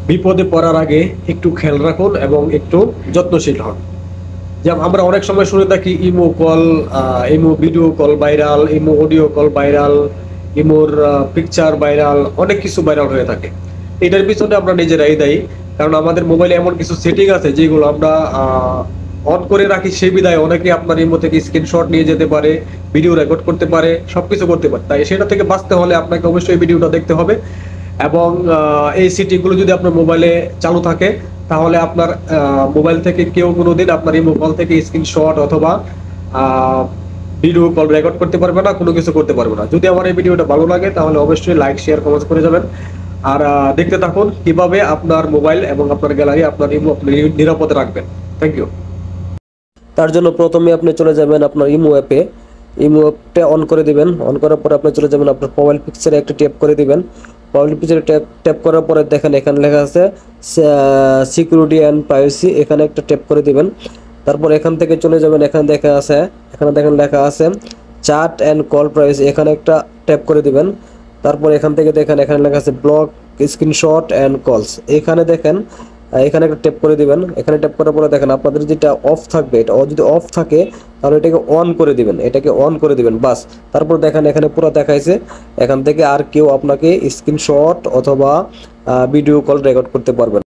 বিপদে পড়ার আগে একটু খেয়াল রাখুন এবং একটু যত্নশীল হন। যেমন আমরা অনেক সময় শুনে থাকি Imo call, Imo video call viral, Imo audio call viral, ইমোর পিকচার ভাইরাল, অনেক কিছু ভাইরাল হয়ে থাকে। এটার পিছনে আমরা নিজেরাই দায়ী, কারণ আমাদের মোবাইলে এমন কিছু সেটিং আছে যেগুলো আমরা অন করে রাখি, সেই বিধায় অনেকে আপনার ইমো থেকে স্ক্রিনশট নিয়ে যেতে পারে, ভিডিও রেকর্ড করতে পারে, সবকিছু করতে পারে। তাই সেটা থেকে বাঁচতে হলে আপনাকে অবশ্যই এই ভিডিওটা দেখতে হবে। এবং এই সেটিংগুলো যদি আপনার মোবাইলে চালু থাকে, তাহলে আপনার মোবাইল থেকে কেউ কোনোদিন আপনার ইমো কল থেকে স্ক্রিনশট অথবা ভিডিও কল রেকর্ড করতে পারবে না, কোনো কিছু করতে পারবে না। যদি আমার এই ভিডিওটা ভালো লাগে তাহলে অবশ্যই লাইক শেয়ার কমেন্ট করে যাবেন। আর দেখতে থাকুন কিভাবে আপনার মোবাইল এবং আপনার গ্যালারি, আপনার ইমো আপনি নিরাপদে রাখবেন। Thank you. তার জন্য প্রথমে আপনি চলে যাবেন আপনার ইমো অ্যাপে, ইমো অ্যাপটা অন করে দিবেন। অন করার পরে আপনি চলে যাবেন আপনার প্রোফাইল পিকচারে একটা ট্যাপ করে দিবেন। প্রোফাইল পিকচারে ট্যাপ করার পরে দেখেন এখানে লেখা আছে সিকিউরিটি অ্যান্ড প্রাইভেসি, এখানে একটা ট্যাপ করে দিবেন। তারপর এখান থেকে চলে যাবেন, এখানে দেখেন লেখা আছে চ্যাট অ্যান্ড কল প্রাইভেসি, এখানে একটা ট্যাপ করে দিবেন। তারপর এখান থেকে দেখেন এখানে লেখা আছে ব্লক স্ক্রিনশট অ্যান্ড কলস, এখানে দেখেন এখানে একটা ট্যাপ করে দিবেন। এখানে ট্যাপ করার পরে দেখেন আপনাদের যেটা অফ থাকবে, এটা যদি অফ থাকে তাহলে এটাকে অন করে দিবেন, বাস। তারপর দেখেন এখানে পুরো দেখাইছে, এখান থেকে আর কেউ আপনাকে স্ক্রিনশট অথবা ভিডিও কল রেকর্ড করতে পারবেন।